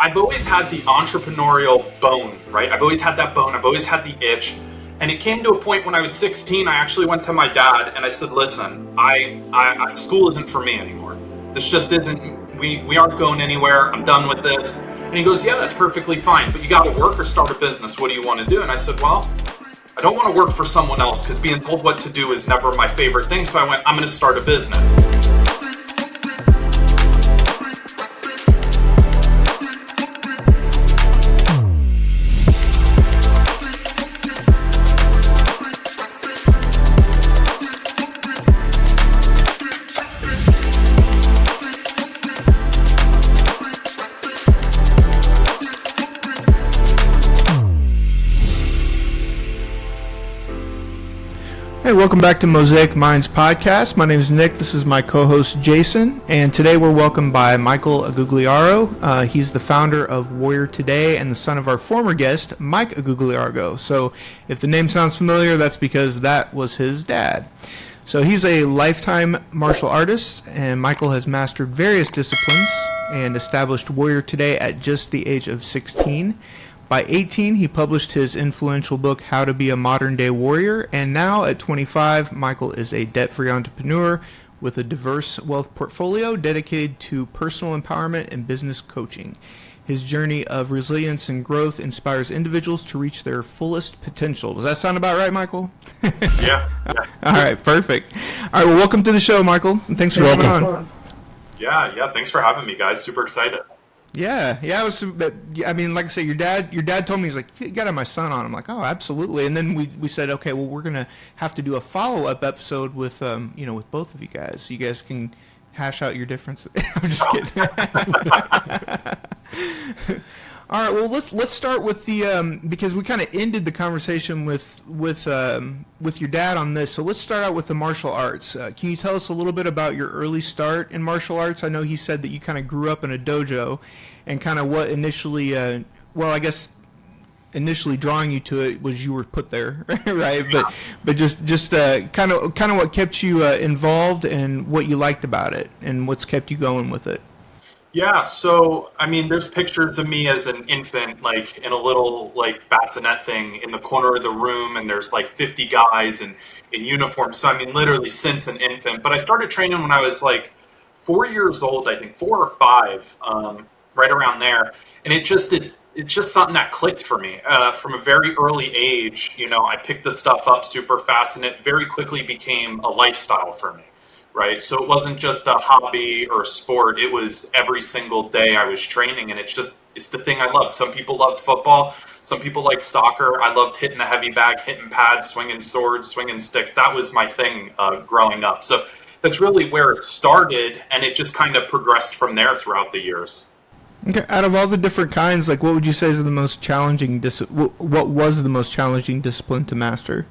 I've always had the entrepreneurial bone, right? I've always had that bone. I've always had the itch. And it came to a point when I was 16, I actually went to my dad and I said, listen, school isn't for me anymore. This just isn't, we aren't going anywhere. I'm done with this. And he goes, yeah, that's perfectly fine, but you got to work or start a business. What do you want to do? And I said, well, I don't want to work for someone else because being told what to do is never my favorite thing. So I went, I'm going to start a business. Hey, welcome back to Mosaic Minds Podcast. My name is Nick. This is my co-host Jason, and today we're welcomed by Michael Agugliaro. He's the founder of Warrior Today and the son of our former guest, Mike Agugliaro. So if the name sounds familiar, that's because that was his dad. So he's a lifetime martial artist, and Michael has mastered various disciplines and established Warrior Today at just the age of 16. By 18, he published his influential book, How to Be a Modern Day Warrior, and now at 25, Michael is a debt-free entrepreneur with a diverse wealth portfolio dedicated to personal empowerment and business coaching. His journey of resilience and growth inspires individuals to reach their fullest potential. Does that sound about right, Michael? Yeah. All right, perfect. All right, well, welcome to the show, Michael, and thanks for coming on. Yeah, thanks for having me, guys. Super excited. Yeah. I mean, like I say, your dad told me, he's like, you got to have my son on. I'm like, oh, absolutely. And then we said, okay, well, we're gonna have to do a follow-up episode with with both of you guys, so you guys can hash out your differences. I'm just kidding. All right, well, let's start with the because we kind of ended the conversation with your dad on this. So let's start out with the martial arts. Can you tell us a little bit about your early start in martial arts? I know he said that you kind of grew up in a dojo, and kind of what initially, initially drawing you to it was you were put there, right? But just kind of what kept you involved and what you liked about it and what's kept you going with it. Yeah, so, I mean, there's pictures of me as an infant, like, in a little, like, bassinet thing in the corner of the room, and there's, like, 50 guys in uniform. So, I mean, literally since an infant. But I started training when I was, like, 4 years old, I think, 4 or 5, right around there. And it's just something that clicked for me. From a very early age, I picked the stuff up super fast, and it very quickly became a lifestyle for me. Right. So it wasn't just a hobby or a sport. It was every single day I was training. And it's the thing I loved. Some people loved football. Some people liked soccer. I loved hitting the heavy bag, hitting pads, swinging swords, swinging sticks. That was my thing growing up. So that's really where it started. And it just kind of progressed from there throughout the years. Okay. Out of all the different kinds, like, what would you say is the most challenging? What was the most challenging discipline to master?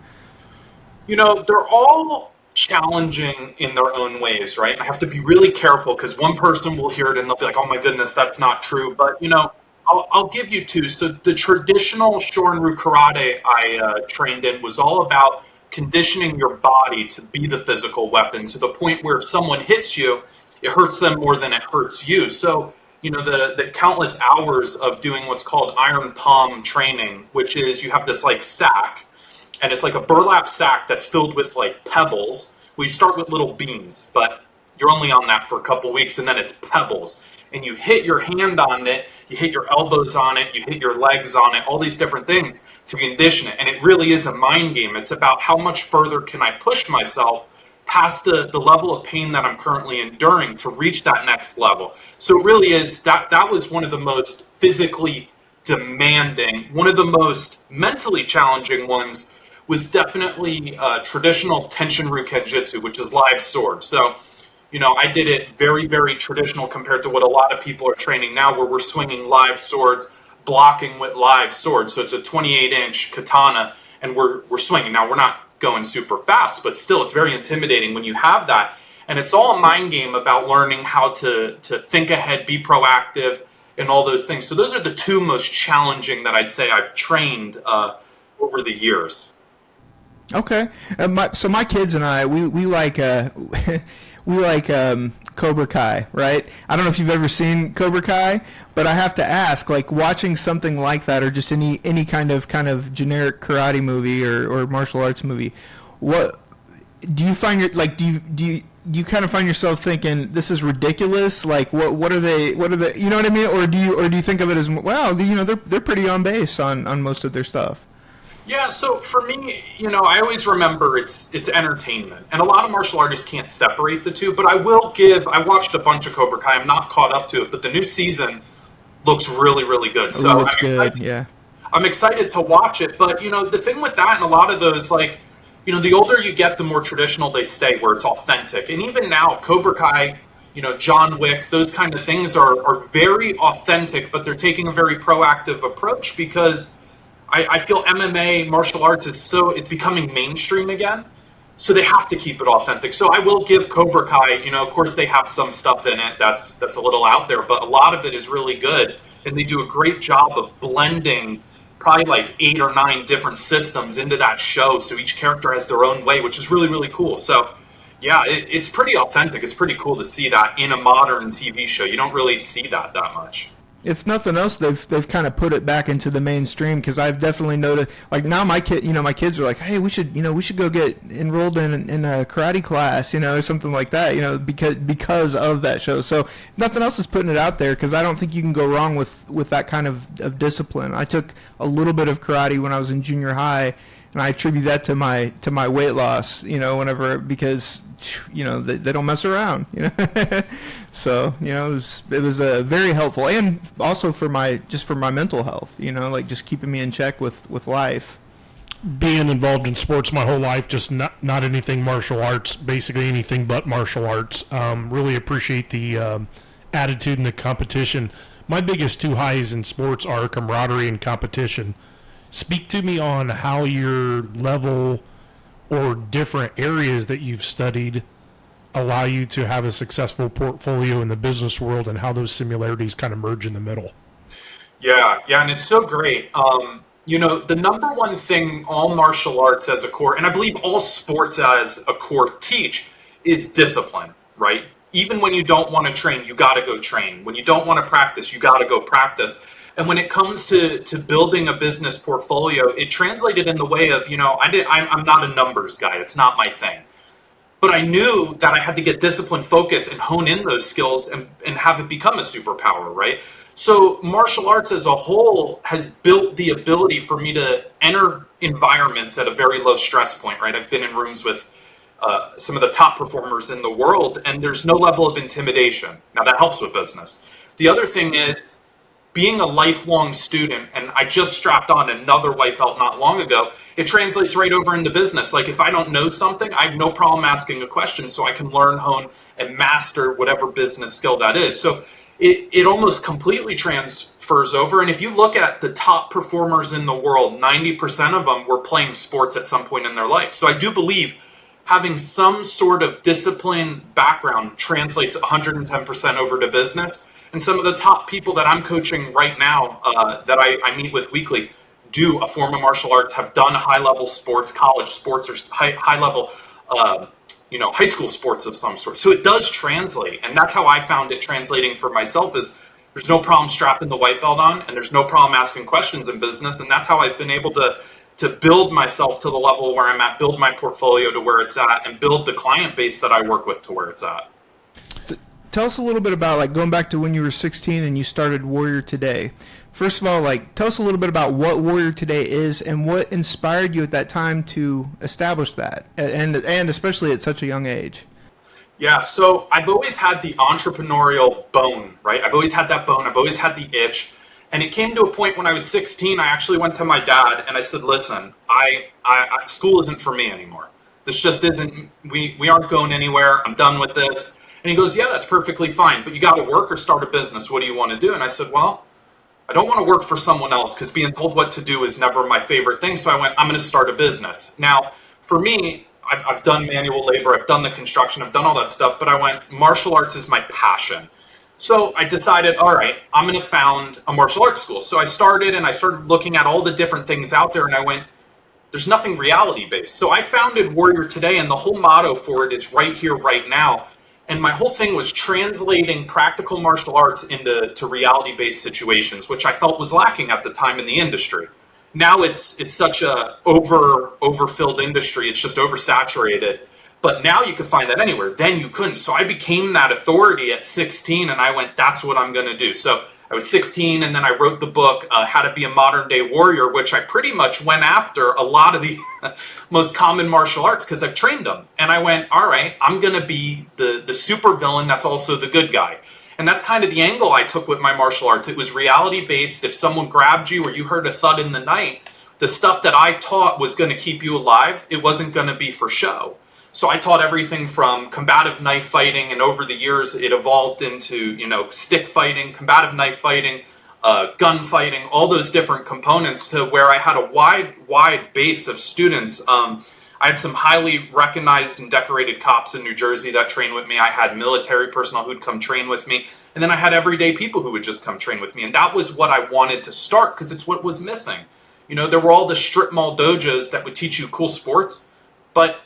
They're all challenging in their own ways, right? I have to be really careful because one person will hear it and they'll be like, oh my goodness, that's not true. But, I'll give you two. So the traditional Shorin-ryu karate I trained in was all about conditioning your body to be the physical weapon to the point where if someone hits you, it hurts them more than it hurts you. So, the countless hours of doing what's called iron palm training, which is you have this like sack, and it's like a burlap sack that's filled with like pebbles. We start with little beans, but you're only on that for a couple weeks, and then it's pebbles. And you hit your hand on it, you hit your elbows on it, you hit your legs on it, all these different things to condition it. And it really is a mind game. It's about how much further can I push myself past the level of pain that I'm currently enduring to reach that next level. So it really is, that was one of the most physically demanding, one of the most mentally challenging ones was definitely traditional Tenshin-ryu Kenjutsu, which is live sword. So, I did it very, very traditional compared to what a lot of people are training now, where we're swinging live swords, blocking with live swords. So it's a 28-inch katana, and we're swinging. Now, we're not going super fast, but still, it's very intimidating when you have that. And it's all a mind game about learning how to think ahead, be proactive, and all those things. So those are the two most challenging that I'd say I've trained over the years. Okay, so my kids and I, we like we like Cobra Kai, right? I don't know if you've ever seen Cobra Kai, but I have to ask, like watching something like that, or just any kind of generic karate movie or martial arts movie, what do you find your like? Do you kind of find yourself thinking this is ridiculous? Like what are they? You know what I mean? Or do you think of it as, well, they're pretty on base on most of their stuff? Yeah, so for me, I always remember it's entertainment, and a lot of martial artists can't separate the two. But I watched a bunch of Cobra Kai. I'm not caught up to it, but the new season looks really, really good. It So looks good, yeah. I'm excited to watch it. But the thing with that, and a lot of those, like, the older you get, the more traditional they stay, where it's authentic. And even now, Cobra Kai, John Wick, those kind of things are very authentic, but they're taking a very proactive approach because I feel MMA, martial arts it's becoming mainstream again. So they have to keep it authentic. So I will give Cobra Kai, of course they have some stuff in it that's a little out there, but a lot of it is really good. And they do a great job of blending probably like 8 or 9 different systems into that show. So each character has their own way, which is really, really cool. So yeah, it's pretty authentic. It's pretty cool to see that in a modern TV show. You don't really see that much. If nothing else, they've kind of put it back into the mainstream, because I've definitely noticed. Like now, my kids are like, hey, we should go get enrolled in a karate class, or something like that, because of that show. So if nothing else is putting it out there, because I don't think you can go wrong with that kind of discipline. I took a little bit of karate when I was in junior high, and I attribute that to my weight loss, whenever, because they don't mess around, So it was very helpful, and also for my mental health, like just keeping me in check with life. Being involved in sports my whole life, just not anything martial arts, basically anything but martial arts. Really appreciate the attitude and the competition. My biggest two highs in sports are camaraderie and competition. Speak to me on how your level or different areas that you've studied allow you to have a successful portfolio in the business world, and how those similarities kind of merge in the middle. Yeah, and it's so great. The number one thing all martial arts as a core, and I believe all sports as a core teach, is discipline, right? Even when you don't want to train, you got to go train. When you don't want to practice, you got to go practice. And when it comes to building a business portfolio, it translated in the way of, I'm not a numbers guy. It's not my thing. But I knew that I had to get discipline, focus, and hone in those skills and have it become a superpower, right? So martial arts as a whole has built the ability for me to enter environments at a very low stress point, right? I've been in rooms with some of the top performers in the world, and there's no level of intimidation. Now that helps with business. The other thing is, being a lifelong student, and I just strapped on another white belt not long ago, it translates right over into business. Like if I don't know something, I have no problem asking a question, so I can learn, hone, and master whatever business skill that is. So it almost completely transfers over. And if you look at the top performers in the world, 90% of them were playing sports at some point in their life. So I do believe having some sort of discipline background translates 110% over to business. And some of the top people that I'm coaching right now that I meet with weekly do a form of martial arts, have done high-level sports, college sports, or high-level, high school sports of some sort. So it does translate, and that's how I found it translating for myself. Is there's no problem strapping the white belt on, and there's no problem asking questions in business, and that's how I've been able to build myself to the level where I'm at, build my portfolio to where it's at, and build the client base that I work with to where it's at. Tell us a little bit about, like, going back to when you were 16 and you started Warrior Today. First of all, like, tell us a little bit about what Warrior Today is and what inspired you at that time to establish that, and especially at such a young age. Yeah, so I've always had the entrepreneurial bone, right? I've always had that bone. I've always had the itch. And it came to a point when I was 16, I actually went to my dad and I said, listen, school isn't for me anymore. This just isn't, we aren't going anywhere. I'm done with this. And he goes, yeah, that's perfectly fine, but you got to work or start a business. What do you want to do? And I said, well, I don't want to work for someone else, because being told what to do is never my favorite thing. So I went, I'm going to start a business. Now, for me, I've done manual labor, I've done the construction, I've done all that stuff, but I went, martial arts is my passion. So I decided, all right, I'm going to found a martial arts school. So I started looking at all the different things out there, and I went, there's nothing reality based. So I founded Warrior Today, and the whole motto for it is right here, right now. And my whole thing was translating practical martial arts into reality-based situations, which I felt was lacking at the time in the industry. Now it's such a overfilled industry. It's just oversaturated. But now you could find that anywhere. Then you couldn't. So I became that authority at 16, and I went, that's what I'm going to do. So I was 16, and then I wrote the book, How to Be a Modern Day Warrior, which I pretty much went after a lot of the most common martial arts because I've trained them. And I went, all right, I'm going to be the supervillain that's also the good guy. And that's kind of the angle I took with my martial arts. It was reality-based. If someone grabbed you or you heard a thud in the night, the stuff that I taught was going to keep you alive. It wasn't going to be for show. So I taught everything from combative knife fighting, and over the years it evolved into, stick fighting, combative knife fighting, gun fighting, all those different components, to where I had a wide base of students. I had some highly recognized and decorated cops in New Jersey that trained with me. I had military personnel who'd come train with me. And then I had everyday people who would just come train with me. And that was what I wanted to start, because it's what was missing. There were all the strip mall dojos that would teach you cool sports, but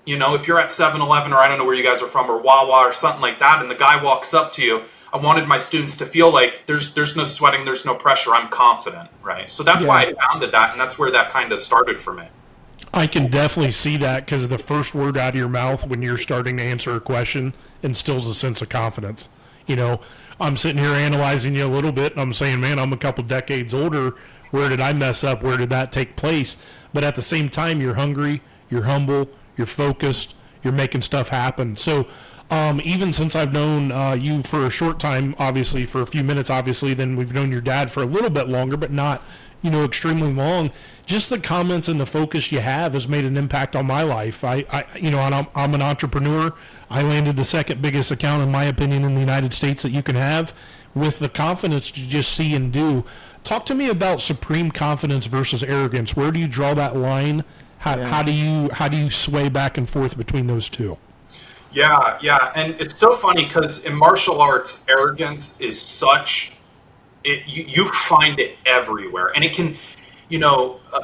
if you're at 7-Eleven, or I don't know where you guys are from, or Wawa or something like that, and the guy walks up to you, I wanted my students to feel like there's no sweating, there's no pressure, I'm confident, right? So that's why I founded that, and that's where that kind of started for me. I can definitely see that, because the first word out of your mouth when you're starting to answer a question instills a sense of confidence. I'm sitting here analyzing you a little bit, and I'm saying, man, I'm a couple decades older. Where did I mess up? Where did that take place? But at the same time, you're hungry, you're humble, you're focused, you're making stuff happen. So even since I've known you for a short time, obviously for a few minutes, obviously, then we've known your dad for a little bit longer, but not, extremely long. Just the comments and the focus you have has made an impact on my life. I'm an entrepreneur. I landed the second biggest account, in my opinion, in the United States that you can have, with the confidence to just see and do. Talk to me about supreme confidence versus arrogance. Where do you draw that line? How do you sway back and forth between those two? Yeah, and it's so funny because in martial arts, arrogance is you find it everywhere, and it can,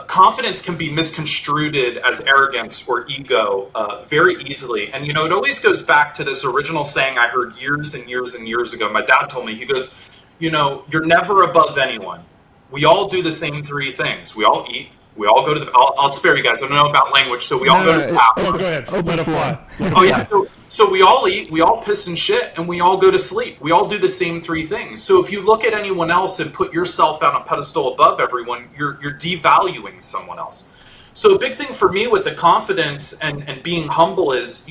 confidence can be misconstrued as arrogance or ego very easily. And it always goes back to this original saying I heard years and years and years ago. My dad told me, he goes, you're never above anyone. We all do the same three things. We all eat. We all go to I'll spare you guys. I don't know about language, so we all go to the bathroom. Oh, go ahead. Let it fly. Oh, yeah. So we all eat, we all piss and shit, and we all go to sleep. We all do the same three things. So if you look at anyone else and put yourself on a pedestal above everyone, you're devaluing someone else. So a big thing for me with the confidence and being humble is,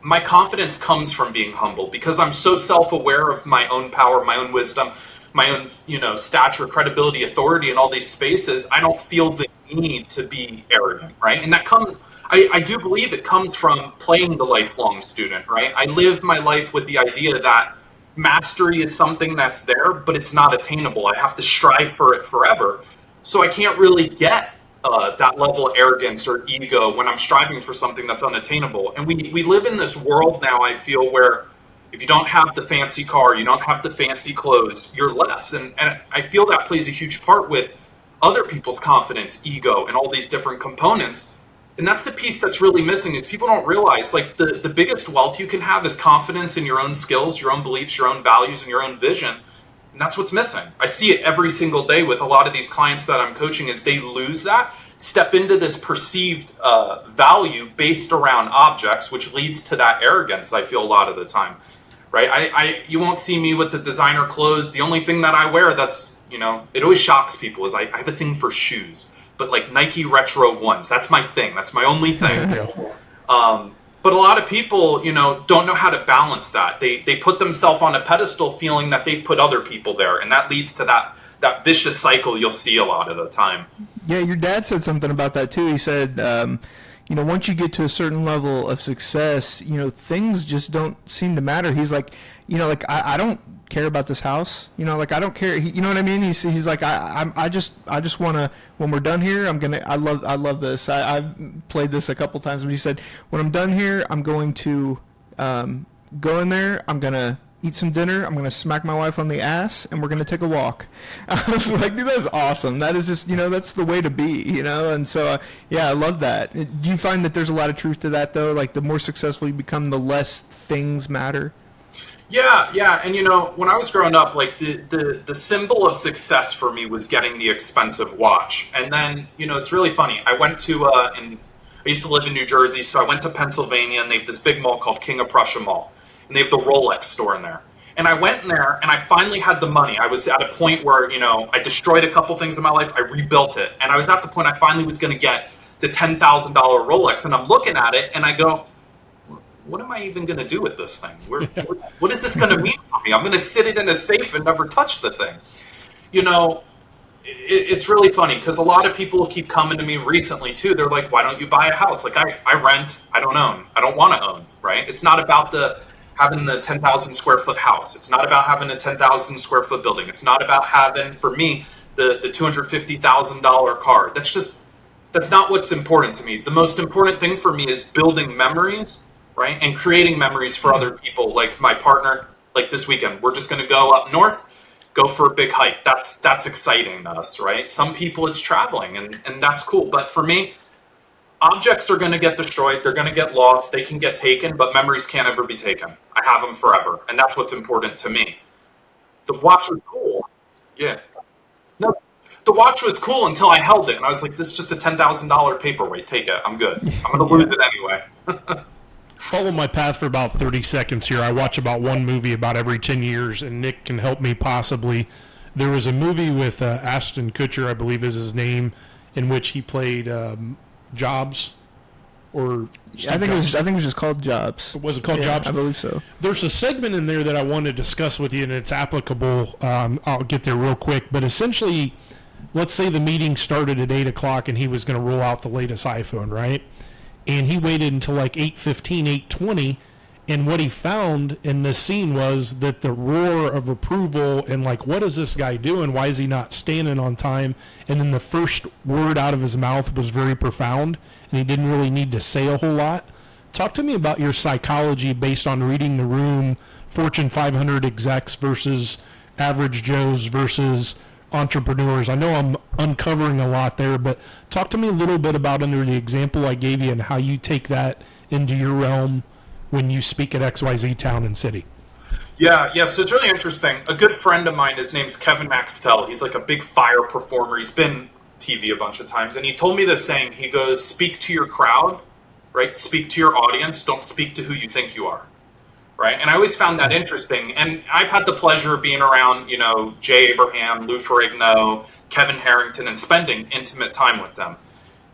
my confidence comes from being humble, because I'm so self-aware of my own power, my own wisdom, my own, stature, credibility, authority in all these spaces. I don't feel the need to be arrogant, right? And that comes, I do believe it comes from playing the lifelong student, right? I live my life with the idea that mastery is something that's there, but it's not attainable. I have to strive for it forever. So I can't really get that level of arrogance or ego when I'm striving for something that's unattainable. And we live in this world now, I feel, where if you don't have the fancy car, you don't have the fancy clothes, you're less. And I feel that plays a huge part with other people's confidence, ego, and all these different components. And that's the piece that's really missing, is people don't realize, like, the biggest wealth you can have is confidence in your own skills, your own beliefs, your own values, and your own vision. And that's what's missing. I see it every single day with a lot of these clients that I'm coaching, is they lose that, step into this perceived value based around objects, which leads to that arrogance, I feel, a lot of the time. Right? You won't see me with the designer clothes. The only thing that I wear that's, it always shocks people, is I have a thing for shoes, but like Nike retro ones. That's my thing. That's my only thing. But a lot of people, don't know how to balance that. They put themselves on a pedestal feeling that they've put other people there. And that leads to that vicious cycle you'll see a lot of the time. Yeah, your dad said something about that too. He said, once you get to a certain level of success, things just don't seem to matter. He's like, I don't care about this house. I don't care. You know what I mean? He's like, I just want to, when we're done here, I love this. I've played this a couple times, but he said, when I'm done here, I'm going to go in there. I'm going to, eat some dinner. I'm going to smack my wife on the ass, and we're going to take a walk. I was like, dude, that's awesome. That is just, that's the way to be, And so, yeah, I love that. Do you find that there's a lot of truth to that, though? Like, the more successful you become, the less things matter? Yeah. And when I was growing up, like the symbol of success for me was getting the expensive watch. And then, it's really funny. I went to, I used to live in New Jersey, so I went to Pennsylvania, and they have this big mall called King of Prussia Mall. And they have the Rolex store in there. And I went in there, and I finally had the money. I was at a point where, I destroyed a couple things in my life. I rebuilt it. And I was at the point I finally was going to get the $10,000 Rolex. And I'm looking at it, and I go, what am I even going to do with this thing? What is this going to mean for me? I'm going to sit it in a safe and never touch the thing. It's really funny because a lot of people keep coming to me recently too. They're like, why don't you buy a house? Like I rent, I don't own. I don't want to own, right? It's not about having the 10,000 square foot house. It's not about having a 10,000 square foot building. It's not about having, for me, the $250,000 car. That's not what's important to me. The most important thing for me is building memories, right? And creating memories for other people, like my partner, like this weekend. We're just going to go up north, go for a big hike. That's exciting to us, right? Some people it's traveling, and that's cool. But for me, objects are going to get destroyed. They're going to get lost. They can get taken, but memories can't ever be taken. I have them forever, and that's what's important to me. The watch was cool. Yeah. No, the watch was cool until I held it, and I was like, this is just a $10,000 paperweight. Take it. I'm good. I'm going to lose it anyway. Follow my path for about 30 seconds here. I watch about one movie about every 10 years, and Nick can help me possibly. There was a movie with Ashton Kutcher, I believe is his name, in which he played Jobs. Or I think it was just called Jobs. Was it called Jobs? I believe so. There's a segment in there that I want to discuss with you, and it's applicable. I'll get there real quick. But essentially, let's say the meeting started at 8 o'clock, and he was going to roll out the latest iPhone, right? And he waited until like 8:15, 8:20, and what he found in this scene was that the roar of approval and like, what is this guy doing? Why is he not standing on time? And then the first word out of his mouth was very profound, and he didn't really need to say a whole lot. Talk to me about your psychology based on reading the room, Fortune 500 execs versus average Joes versus entrepreneurs. I know I'm uncovering a lot there, but talk to me a little bit about under the example I gave you and how you take that into your realm when you speak at XYZ town and city. Yeah, so it's really interesting. A good friend of mine, his name's Kevin Maxtell. He's like a big fire performer. He's been TV a bunch of times, and he told me this saying. He goes, speak to your crowd, right? Speak to your audience. Don't speak to who you think you are. Right. And I always found that interesting. And I've had the pleasure of being around, Jay Abraham, Lou Ferrigno, Kevin Harrington, and spending intimate time with them.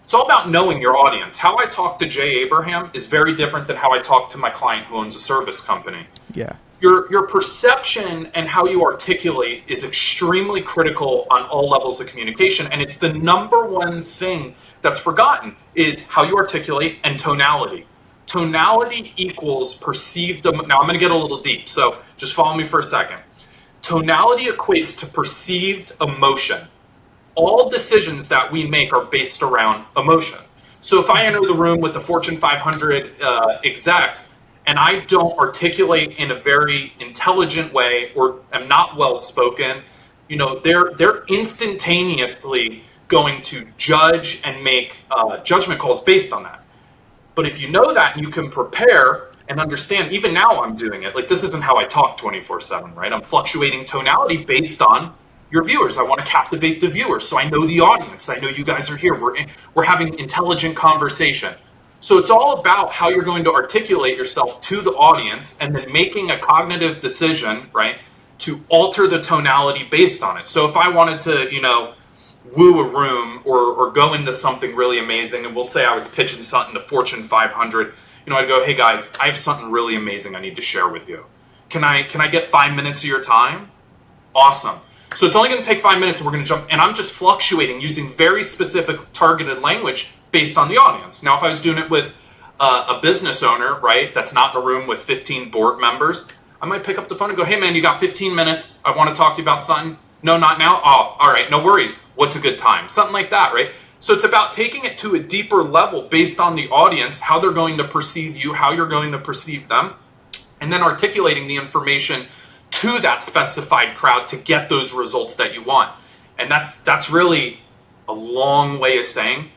It's all about knowing your audience. How I talk to Jay Abraham is very different than how I talk to my client who owns a service company. Yeah. Your perception and how you articulate is extremely critical on all levels of communication. And it's the number one thing that's forgotten is how you articulate and tonality. Tonality equals perceived. Now, I'm going to get a little deep, so just follow me for a second. Tonality equates to perceived emotion. All decisions that we make are based around emotion. So if I enter the room with the Fortune 500 execs and I don't articulate in a very intelligent way or am not well spoken, they're instantaneously going to judge and make judgment calls based on that. But if you know that and you can prepare and understand, even now I'm doing it, like this isn't how I talk 24/7, right? I'm fluctuating tonality based on your viewers. I want to captivate the viewers, so I know the audience. I know you guys are here. We're having intelligent conversation. So it's all about how you're going to articulate yourself to the audience and then making a cognitive decision, right, to alter the tonality based on it. So if I wanted to, woo a room or go into something really amazing, and we'll say I was pitching something to Fortune 500, I'd go, hey guys, I have something really amazing I need to share with you. Can I get 5 minutes of your time? Awesome. So it's only going to take 5 minutes and we're going to jump, and I'm just fluctuating using very specific targeted language based on the audience. Now, if I was doing it with a business owner, right, that's not in a room with 15 board members, I might pick up the phone and go, hey man, you got 15 minutes. I want to talk to you about something. No, not now? Oh, all right, no worries. What's a good time? Something like that, right? So it's about taking it to a deeper level based on the audience, how they're going to perceive you, how you're going to perceive them, and then articulating the information to that specified crowd to get those results that you want. And that's really a long way of saying,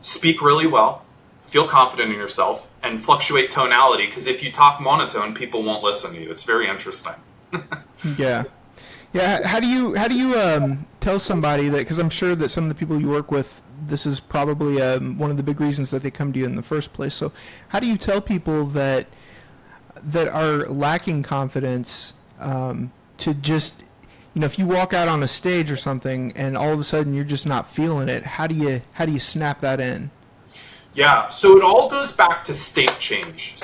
speak really well, feel confident in yourself, and fluctuate tonality, because if you talk monotone, people won't listen to you. It's very interesting. Yeah. Yeah. How do you tell somebody that, because I'm sure that some of the people you work with, this is probably one of the big reasons that they come to you in the first place. So how do you tell people that are lacking confidence to just, if you walk out on a stage or something and all of a sudden you're just not feeling it, how do you snap that in? Yeah, so it all goes back to state change.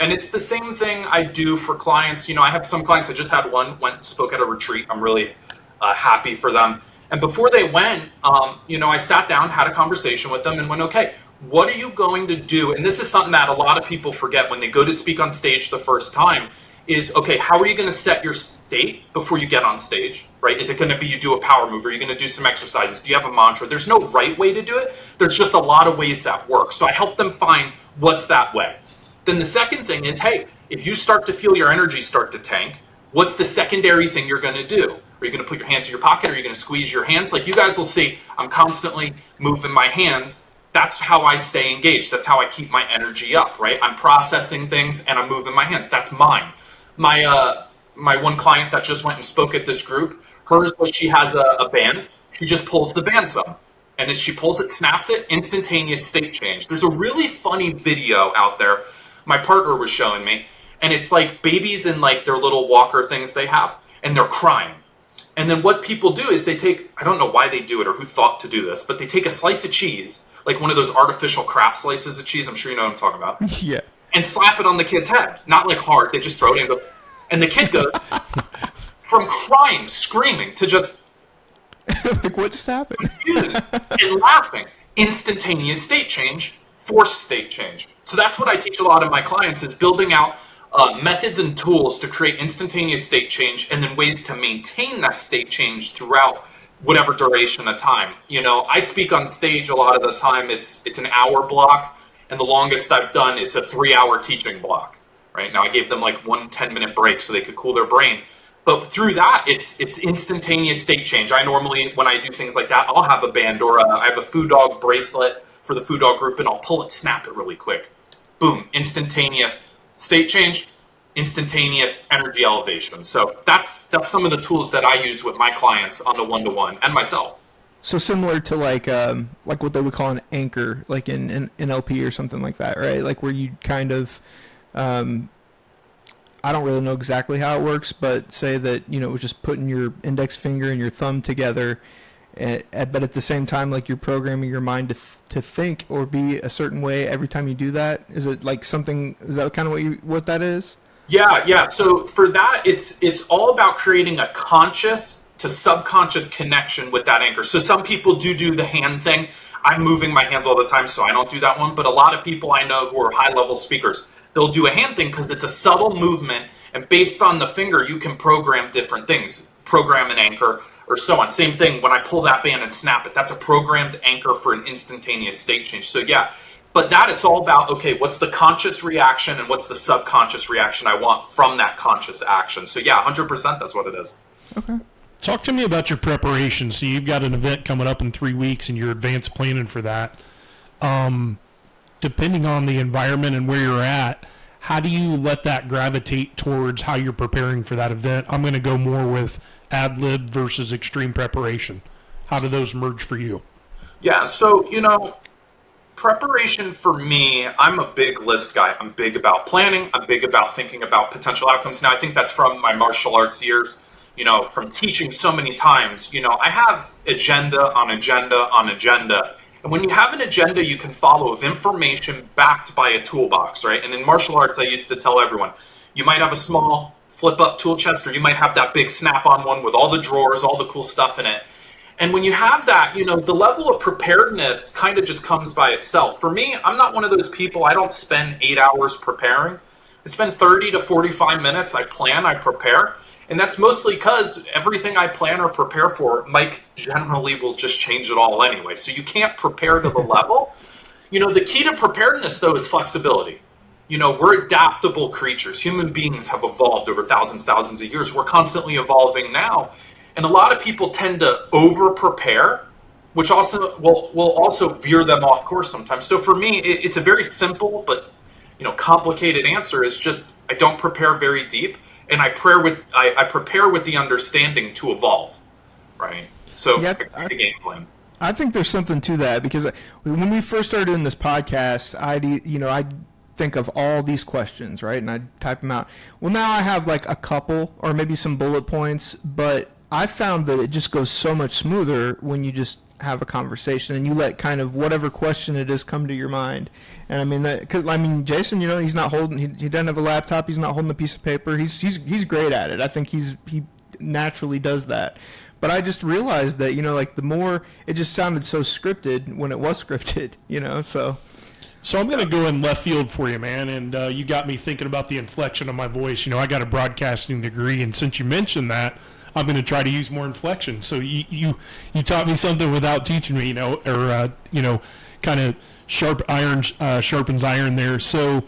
And it's the same thing I do for clients. I have some clients, I just had one, spoke at a retreat. I'm really happy for them. And before they went, I sat down, had a conversation with them and went, okay, what are you going to do? And this is something that a lot of people forget when they go to speak on stage the first time is, okay, how are you going to set your state before you get on stage, right? Is it going to be you do a power move? Are you going to do some exercises? Do you have a mantra? There's no right way to do it. There's just a lot of ways that work. So I help them find what's that way. Then the second thing is, hey, if you start to feel your energy start to tank, what's the secondary thing you're going to do? Are you going to put your hands in your pocket? Are you going to squeeze your hands? Like you guys will see, I'm constantly moving my hands. That's how I stay engaged. That's how I keep my energy up, right? I'm processing things and I'm moving my hands. That's mine. My one client that just went and spoke at this group, hers was she has a band. She just pulls the band some. And as she pulls it, snaps it, instantaneous state change. There's a really funny video out there my partner was showing me. And it's like babies in like their little walker things they have. And they're crying. And then what people do is they take, I don't know why they do it or who thought to do this, but they take a slice of cheese, like one of those artificial craft slices of cheese. I'm sure you know what I'm talking about. Yeah. And slap it on the kid's head. Not like hard, they just throw it in. And the kid goes from crying, screaming, to just like, what just happened? confused and laughing. Instantaneous state change, forced state change. So that's what I teach a lot of my clients is building out methods and tools to create instantaneous state change and then ways to maintain that state change throughout whatever duration of time. I speak on stage a lot of the time. It's an hour block. And the longest I've done is a 3-hour teaching block, right? Now I gave them like 1 10-minute break so they could cool their brain. But through that, it's instantaneous state change. I normally, when I do things like that, I'll have a band or I have a FuDog bracelet for the FuDog Group and I'll pull it, snap it really quick. Boom, instantaneous state change, instantaneous energy elevation. So that's some of the tools that I use with my clients on the one-to-one and myself. So similar to like what they would call an anchor, like in NLP or something like that, right? Like where you kind of, I don't really know exactly how it works, but say that, it was just putting your index finger and your thumb together, but at the same time, like you're programming your mind to think or be a certain way every time you do that. Is it like something, is that kind of what that is? Yeah. So for that, it's all about creating a conscious to subconscious connection with that anchor. So some people do the hand thing. I'm moving my hands all the time, so I don't do that one. But a lot of people I know who are high-level speakers, they'll do a hand thing because it's a subtle movement. And based on the finger, you can program different things, program an anchor or so on. Same thing when I pull that band and snap it. That's a programmed anchor for an instantaneous state change. So yeah, but that it's all about, okay, what's the conscious reaction and what's the subconscious reaction I want from that conscious action. So yeah, 100% that's what it is. Okay. Talk to me about your preparation. So you've got an event coming up in 3 weeks and you're advanced planning for that. Depending on the environment and where you're at, how do you let that gravitate towards how you're preparing for that event? I'm going to go more with ad lib versus extreme preparation. How do those merge for you? Yeah, so, preparation for me, I'm a big list guy. I'm big about planning. I'm big about thinking about potential outcomes. Now, I think that's from my martial arts years. From teaching so many times, I have agenda on agenda on agenda. And when you have an agenda, you can follow with information backed by a toolbox, right? And in martial arts, I used to tell everyone, you might have a small flip-up tool chest, or you might have that big snap-on one with all the drawers, all the cool stuff in it. And when you have that, the level of preparedness kind of just comes by itself. For me, I'm not one of those people, I don't spend 8 hours preparing. I spend 30 to 45 minutes. I plan, I prepare. And that's mostly because everything I plan or prepare for, Mike generally will just change it all anyway. So you can't prepare to the level. The key to preparedness, though, is flexibility. we're adaptable creatures. Human beings have evolved over thousands of years. We're constantly evolving now. And a lot of people tend to over-prepare, which also will also veer them off course sometimes. So for me, it's a very simple but complicated answer is just I don't prepare very deep, and I prepare with the understanding to evolve, right? So Yeah, I the game plan. I think there's something to that because when we first started doing this podcast, I'd think of all these questions, right? And I'd type them out. Well, now I have like a couple or maybe some bullet points, but I found that it just goes so much smoother when you just have a conversation and you let kind of whatever question it is come to your mind. And I mean Jason, he's not holding, he doesn't have a laptop, he's not holding a piece of paper. He's great at it. I think he naturally does that. But I just realized that, like the more, it just sounded so scripted when it was scripted, so. So I'm going to go in left field for you, man, and you got me thinking about the inflection of my voice. I got a broadcasting degree, and since you mentioned that, I'm going to try to use more inflection. So you taught me something without teaching me, kind of sharpens iron there. So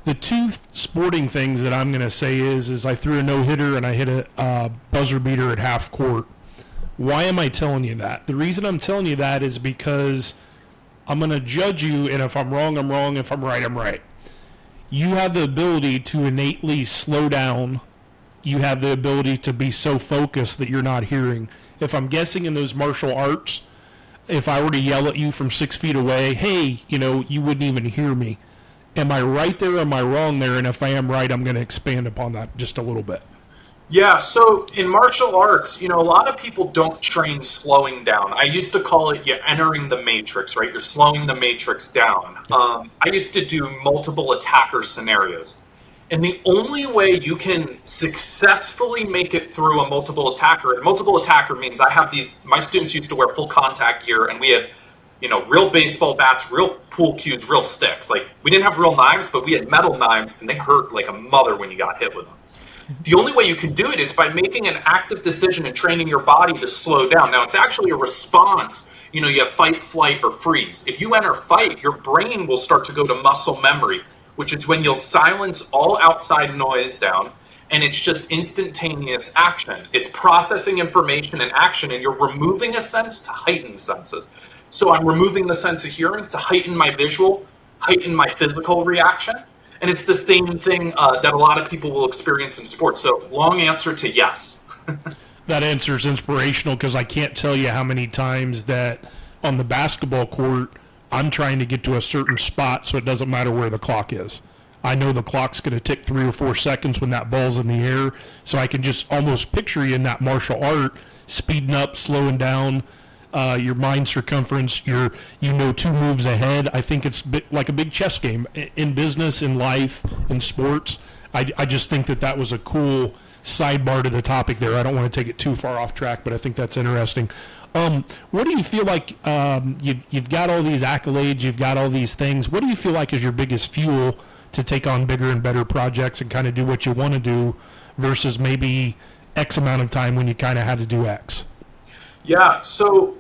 the two sporting things that I'm going to say is I threw a no-hitter and I hit a buzzer beater at half court. Why am I telling you that? The reason I'm telling you that is because I'm going to judge you, and if I'm wrong, I'm wrong. If I'm right, I'm right. You have the ability to innately slow down. You have the ability to be so focused that you're not hearing. If I'm guessing in those martial arts, if I were to yell at you from 6 feet away, hey, you wouldn't even hear me. Am I right there or am I wrong there? And if I am right, I'm going to expand upon that just a little bit. Yeah, so in martial arts, a lot of people don't train slowing down. I used to call it you're entering the matrix, right? You're slowing the matrix down. I used to do multiple attacker scenarios. And the only way you can successfully make it through a multiple attacker, and multiple attacker means my students used to wear full contact gear, and we had, real baseball bats, real pool cues, real sticks. Like, we didn't have real knives, but we had metal knives, and they hurt like a mother when you got hit with them. The only way you can do it is by making an active decision and training your body to slow down. Now, it's actually a response. You have fight, flight, or freeze. If you enter fight, your brain will start to go to muscle memory, which is when you'll silence all outside noise down, and it's just instantaneous action. It's processing information and action, and you're removing a sense to heighten senses. So I'm removing the sense of hearing to heighten my visual, heighten my physical reaction. And it's the same thing that a lot of people will experience in sports. So long answer to yes. That answer is inspirational because I can't tell you how many times that on the basketball court, I'm trying to get to a certain spot so it doesn't matter where the clock is. I know the clock's going to tick 3 or 4 seconds when that ball's in the air, so I can just almost picture you in that martial art, speeding up, slowing down, your mind circumference, you know 2 moves ahead. I think it's like a big chess game in business, in life, in sports. I just think that was a cool sidebar to the topic there. I don't want to take it too far off track, but I think that's interesting. What do you feel like you've got all these accolades, you've got all these things. What do you feel like is your biggest fuel to take on bigger and better projects and kind of do what you want to do versus maybe X amount of time when you kind of had to do X? Yeah, so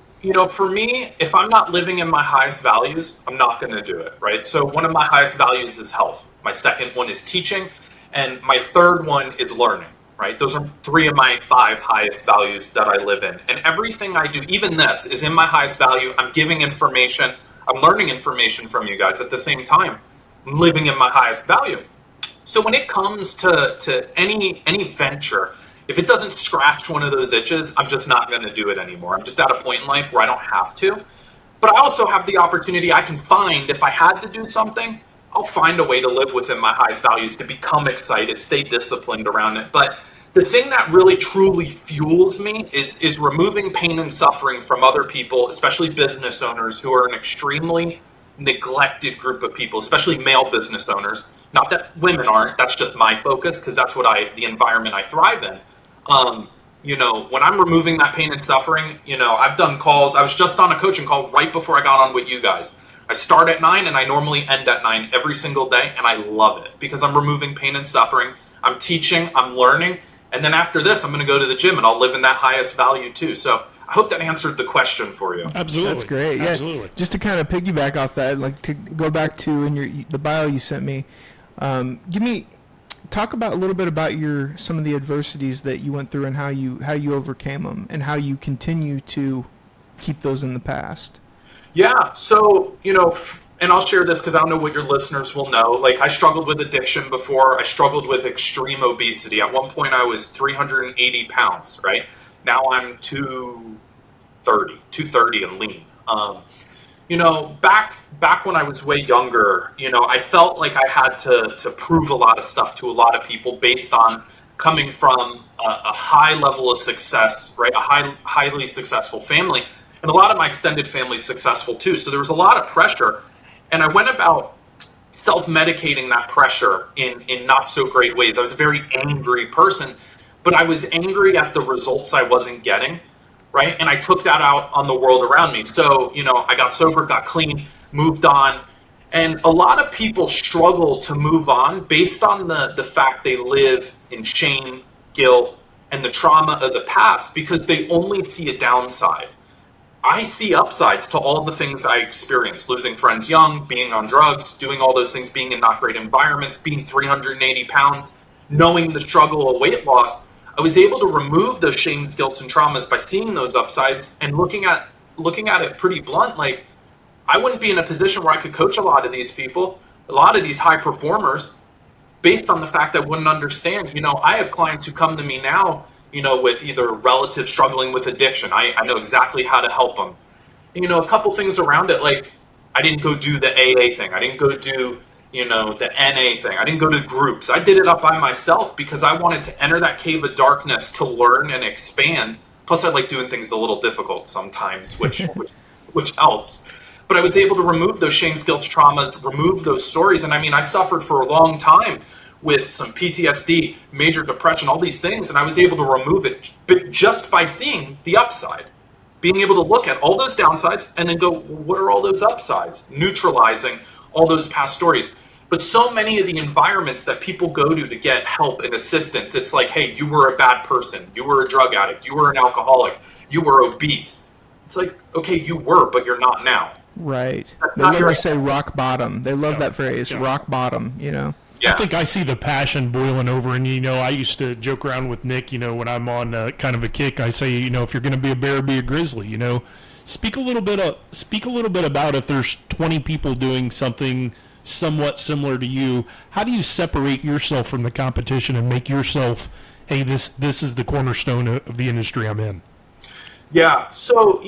for me, if I'm not living in my highest values, I'm not going to do it, right? So one of my highest values is health. My second one is teaching. And my third one is learning, right? Those are 3 of my 5 highest values that I live in. And everything I do, even this, is in my highest value. I'm giving information. I'm learning information from you guys at the same time. I'm living in my highest value. So when it comes to any venture, if it doesn't scratch one of those itches, I'm just not going to do it anymore. I'm just at a point in life where I don't have to. But I also have the opportunity I can find, if I had to do something, I'll find a way to live within my highest values, to become excited, stay disciplined around it. But the thing that really truly fuels me is removing pain and suffering from other people, especially business owners who are an extremely neglected group of people, especially male business owners. Not that women aren't, that's just my focus because that's what the environment I thrive in. When I'm removing that pain and suffering, I've done calls. I was just on a coaching call right before I got on with you guys. I start at 9 and I normally end at 9 every single day, and I love it because I'm removing pain and suffering. I'm teaching, I'm learning, and then after this, I'm going to go to the gym and I'll live in that highest value too. So I hope that answered the question for you. Absolutely. That's great. Yeah, absolutely. Just to kind of piggyback off that, like to go back to the bio you sent me, Talk about a little bit about some of the adversities that you went through and how you overcame them and how you continue to keep those in the past. Yeah. So, and I'll share this because I don't know what your listeners will know. Like, I struggled with addiction before. I struggled with extreme obesity. At one point, I was 380 pounds, right? Now I'm 230 and lean. Back when I was way younger, I felt like I had to prove a lot of stuff to a lot of people based on coming from a high level of success, right? Highly successful family. And a lot of my extended family is successful too. So there was a lot of pressure. And I went about self-medicating that pressure in not so great ways. I was a very angry person, but I was angry at the results I wasn't getting, right? And I took that out on the world around me. So, I got sober, got clean, moved on. And a lot of people struggle to move on based on the fact they live in shame, guilt, and the trauma of the past because they only see a downside. I see upsides to all the things I experienced, losing friends young, being on drugs, doing all those things, being in not great environments, being 380 pounds, knowing the struggle of weight loss. I was able to remove those shames, guilt, and traumas by seeing those upsides and looking at it pretty blunt. Like, I wouldn't be in a position where I could coach a lot of these people, a lot of these high performers, based on the fact I wouldn't understand. I have clients who come to me now, with either relatives struggling with addiction. I know exactly how to help them. And, a couple things around it, like I didn't go do the AA thing. I didn't go do, the NA thing. I didn't go to groups. I did it up by myself because I wanted to enter that cave of darkness to learn and expand. Plus, I like doing things a little difficult sometimes, which helps. But I was able to remove those shames, guilt, traumas, remove those stories. And I suffered for a long time with some PTSD, major depression, all these things. And I was able to remove it just by seeing the upside, being able to look at all those downsides and then go, what are all those upsides? Neutralizing all those past stories. But so many of the environments that people go to get help and assistance, it's like, hey, you were a bad person. You were a drug addict. You were an alcoholic. You were obese. It's like, okay, you were, but you're not now. Right. That's They not love your to say rock bottom. They love that phrase, Yeah. rock bottom, Yeah. I think I see the passion boiling over, and I used to joke around with Nick. When I'm on kind of a kick, I say, if you're going to be a bear, be a grizzly. Speak a little bit about if there's 20 people doing something somewhat similar to you. How do you separate yourself from the competition and make yourself, hey, this is the cornerstone of the industry I'm in? Yeah. So,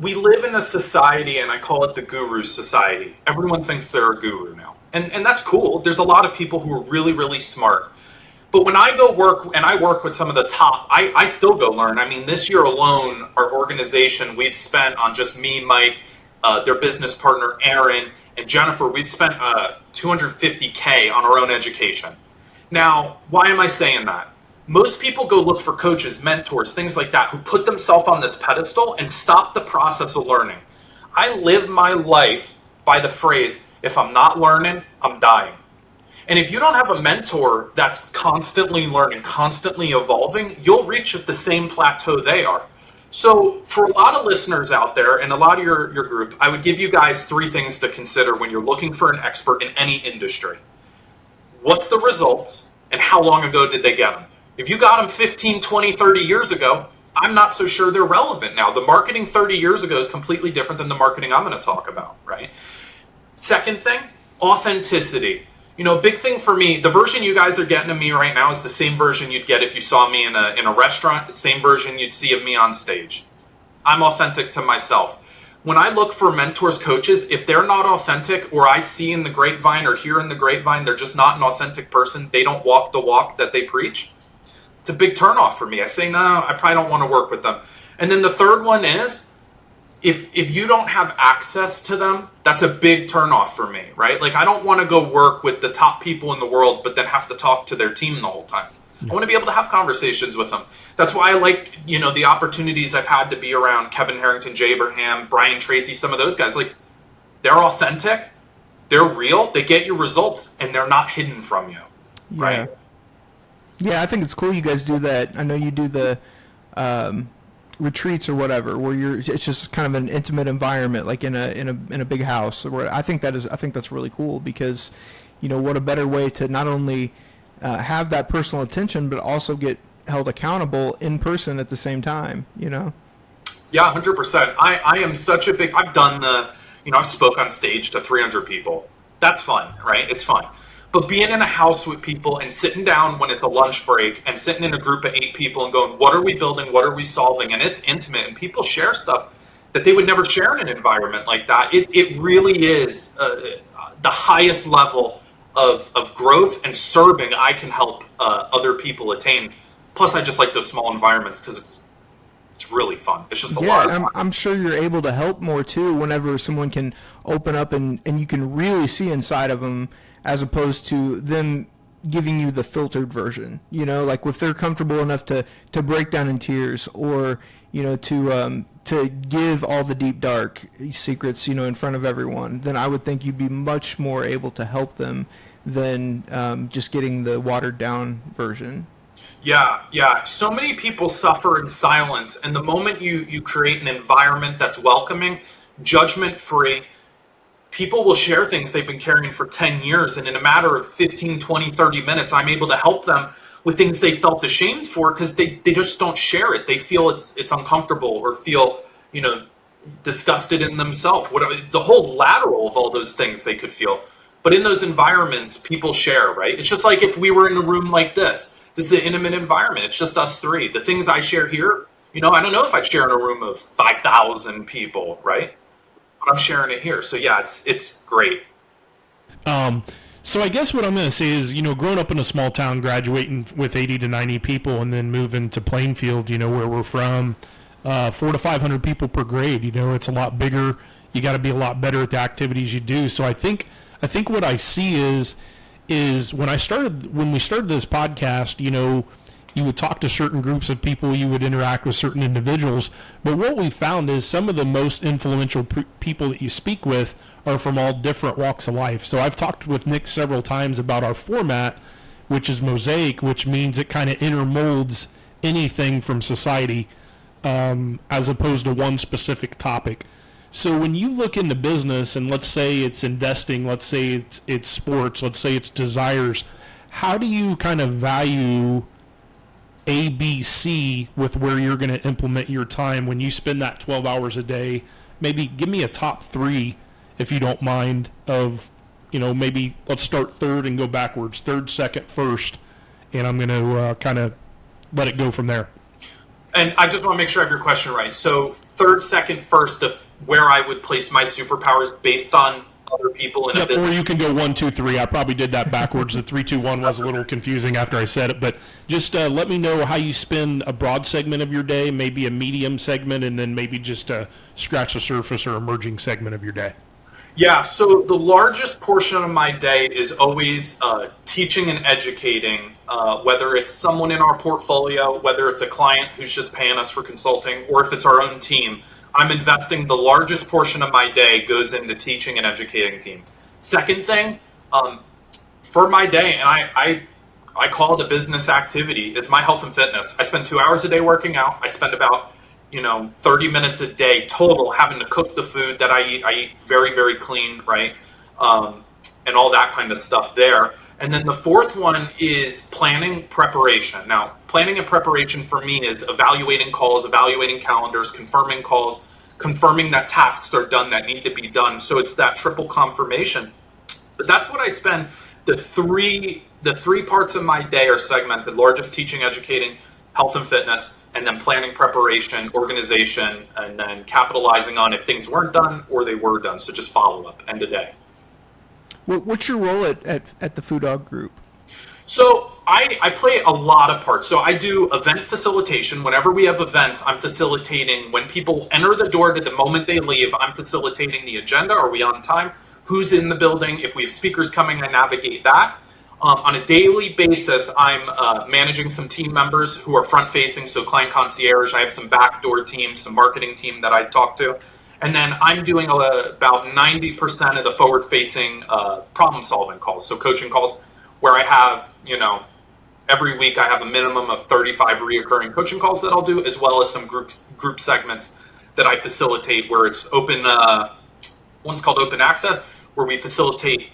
we live in a society, and I call it the guru society. Everyone thinks they're a guru now. And that's cool. There's a lot of people who are really, really smart. But when I go work, and I work with some of the top, I still go learn. This year alone, our organization, we've spent on just me, Mike, their business partner, Aaron, and Jennifer, we've spent $250K on our own education. Now, why am I saying that? Most people go look for coaches, mentors, things like that, who put themselves on this pedestal and stop the process of learning. I live my life by the phrase, if I'm not learning, I'm dying. And if you don't have a mentor that's constantly learning, constantly evolving, you'll reach at the same plateau they are. So for a lot of listeners out there and a lot of your group, I would give you guys 3 things to consider when you're looking for an expert in any industry. What's the results and how long ago did they get them? If you got them 15, 20, 30 years ago, I'm not so sure they're relevant now. The marketing 30 years ago is completely different than the marketing I'm going to talk about, right? Second thing, authenticity. Big thing for me, the version you guys are getting of me right now is the same version you'd get if you saw me in a restaurant, the same version you'd see of me on stage. I'm authentic to myself. When I look for mentors, coaches, if they're not authentic, or I see in the grapevine or hear in the grapevine, they're just not an authentic person, they don't walk the walk that they preach, it's a big turnoff for me. I say, no, I probably don't want to work with them. And then the third one is, if you don't have access to them, that's a big turnoff for me, right? Like, I don't want to go work with the top people in the world, but then have to talk to their team the whole time. I want to be able to have conversations with them. That's why I like, the opportunities I've had to be around Kevin Harrington, Jay Abraham, Brian Tracy, some of those guys. Like, they're authentic, they're real, they get your results, and they're not hidden from you, right? Yeah, I think it's cool you guys do that. I know you do the retreats or whatever, where it's just kind of an intimate environment, like in a big house. Where I think that's really cool because what a better way to not only have that personal attention, but also get held accountable in person at the same time. Yeah, 100%. I am such a big, I've done I've spoke on stage to 300 people. That's fun, right? It's fun. But being in a house with people and sitting down when it's a lunch break and sitting in a group of 8 people and going, what are we building? What are we solving? And it's intimate and people share stuff that they would never share in an environment like that. It really is the highest level of growth and serving I can help other people attain. Plus, I just like those small environments because it's really fun. It's just a lot of Yeah, fun. I'm sure you're able to help more too whenever someone can open up and you can really see inside of them as opposed to them giving you the filtered version. Like if they're comfortable enough to break down in tears or, to give all the deep dark secrets, in front of everyone, then I would think you'd be much more able to help them than just getting the watered down version. Yeah, yeah. So many people suffer in silence, and the moment you create an environment that's welcoming, judgment free, people will share things they've been carrying for 10 years, and in a matter of 15, 20, 30 minutes, I'm able to help them with things they felt ashamed for because they just don't share it. They feel it's uncomfortable or feel, disgusted in themselves. The whole lateral of all those things they could feel. But in those environments, people share, right? It's just like if we were in a room like this. This is an intimate environment. It's just us 3. The things I share here, I don't know if I'd share in a room of 5,000 people, right? But I'm sharing it here. So yeah, it's great. So I guess what I'm going to say is, growing up in a small town, graduating with 80 to 90 people, and then moving to Plainfield, where we're from, 400 to 500 people per grade. It's a lot bigger. You got to be a lot better at the activities you do. So I think what I see is when we started this podcast, you would talk to certain groups of people, you would interact with certain individuals, but what we found is some of the most influential people that you speak with are from all different walks of life. So I've talked with Nick several times about our format, which is Mosaic, which means it kind of intermolds anything from society as opposed to one specific topic. So when you look into business, and let's say it's investing, let's say it's sports, let's say it's desires, how do you kind of value A, B, C with where you're going to implement your time when you spend that 12 hours a day? Maybe give me a top 3, if you don't mind, of, maybe let's start third and go backwards. Third, second, first, and I'm going to kind of let it go from there. And I just want to make sure I have your question right. So third, second, first of where I would place my superpowers based on other people in a business. Or you can go 1, 2, 3. I probably did that backwards. The 3, 2, 1 was a little confusing after I said it, but just let me know how you spend a broad segment of your day, maybe a medium segment, and then maybe just scratch the surface or emerging segment of your day. Yeah, so the largest portion of my day is always teaching and educating, whether it's someone in our portfolio, whether it's a client who's just paying us for consulting, or if it's our own team. I'm investing the largest portion of my day goes into teaching and educating team. Second thing, for my day, and I call it a business activity, it's my health and fitness. I spend 2 hours a day working out. I spend about 30 minutes a day total having to cook the food that I eat. I eat very, very clean, right? And all that kind of stuff there. And then the fourth one is planning preparation. Now, planning and preparation for me is evaluating calls, evaluating calendars, confirming calls, confirming that tasks are done that need to be done. So it's that triple confirmation. But that's what I spend. The three parts of my day are segmented: largest, teaching, educating, health and fitness, and then planning, preparation, organization, and then capitalizing on if things weren't done or they were done. So just follow up end of day. What's your role at the FuDog Group? So I play a lot of parts. So I do event facilitation. Whenever we have events, I'm facilitating when people enter the door to the moment they leave. I'm facilitating the agenda. Are we on time? Who's in the building? If we have speakers coming, I navigate that. On a daily basis, I'm managing some team members who are front-facing, so client concierge. I have some backdoor team, some marketing team that I talk to. And then I'm doing about 90% of the forward-facing problem-solving calls, so coaching calls, where I have, every week I have a minimum of 35 reoccurring coaching calls that I'll do, as well as some group segments that I facilitate where it's open. One's called open access, where we facilitate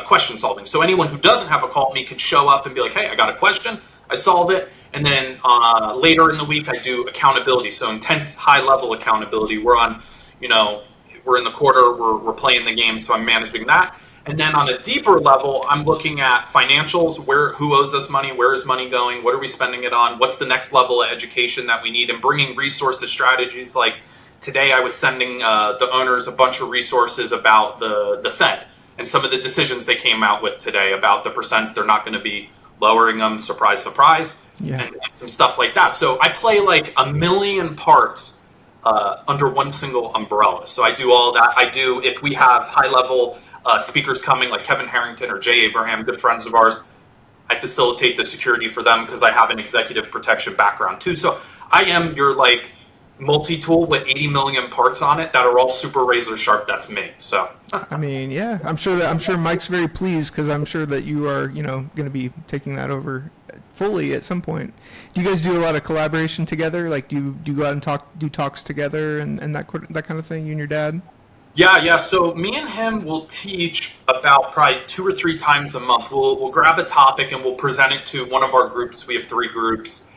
question solving. So anyone who doesn't have a call with me could show up and be like, hey, I got a question, I solve it. And then later in the week, I do accountability. So intense, high level accountability. We're on, we're in the quarter, we're playing the game, so I'm managing that. And then on a deeper level, I'm looking at financials, who owes us money, where is money going, what are we spending it on, what's the next level of education that we need, and bringing resources, strategies. Like today I was sending the owners a bunch of resources about the Fed and some of the decisions they came out with today about the percents. They're not going to be lowering them, surprise, surprise, and some stuff like that. So I play like a million parts under one single umbrella. So I do all that. If we have high level speakers coming like Kevin Harrington or Jay Abraham, good friends of ours, I facilitate the security for them because I have an executive protection background too. So I am your like multi-tool with 80 million parts on it that are all super razor sharp. That's me. So I mean, yeah, I'm sure Mike's very pleased because I'm sure that you are, going to be taking that over fully at some point. Do you guys do a lot of collaboration together? Like, do you go out and do talks together and that kind of thing? You and your dad? Yeah. So me and him will teach about probably 2 or 3 times a month. We'll grab a topic and we'll present it to one of our groups. We have 3 groups,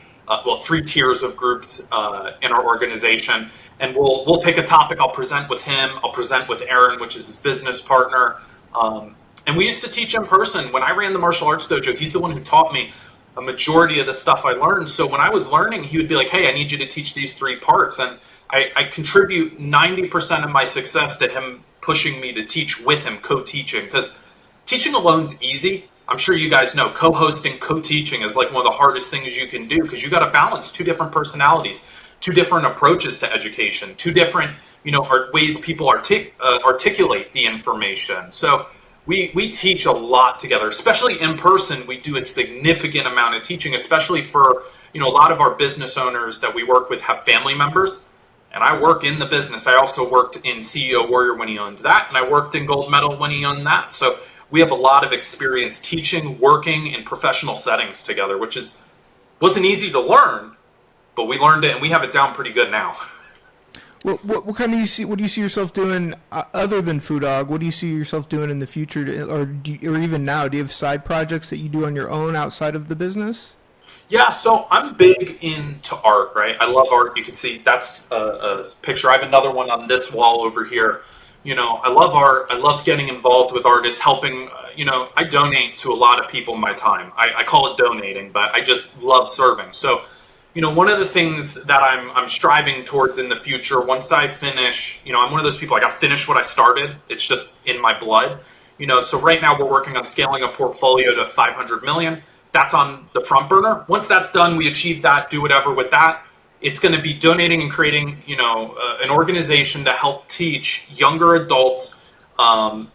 3 tiers of groups in our organization. And we'll pick a topic. I'll present with him. I'll present with Aaron, which is his business partner. And we used to teach in person. When I ran the martial arts dojo, he's the one who taught me a majority of the stuff I learned. So when I was learning, he would be like, hey, I need you to teach these 3 parts. And I contribute 90% of my success to him pushing me to teach with him, co-teaching. Because teaching alone's easy. I'm sure you guys know co-hosting, co-teaching is like one of the hardest things you can do because you got to balance 2 different personalities, 2 different approaches to education, 2 different ways people articulate the information. So we teach a lot together, especially in person. We do a significant amount of teaching, especially for a lot of our business owners that we work with have family members. And I work in the business. I also worked in CEO Warrior when he owned that, and I worked in Gold Medal when he owned that. So we have a lot of experience teaching, working in professional settings together, which wasn't easy to learn, but we learned it and we have it down pretty good now. What kind of what do you see yourself doing other than FuDog? What do you see yourself doing in the future, or even now? Do you have side projects that you do on your own outside of the business? Yeah, so I'm big into art, right? I love art. You can see that's a picture. I have another one on this wall over here. I love art. I love getting involved with artists, helping. I donate to a lot of people in my time. I call it donating, but I just love serving. So, one of the things that I'm striving towards in the future, once I finish, I'm one of those people, I got to finish what I started. It's just in my blood. So right now we're working on scaling a portfolio to 500 million. That's on the front burner. Once that's done, we achieve that, do whatever with that. It's going to be donating and creating, an organization to help teach younger adults and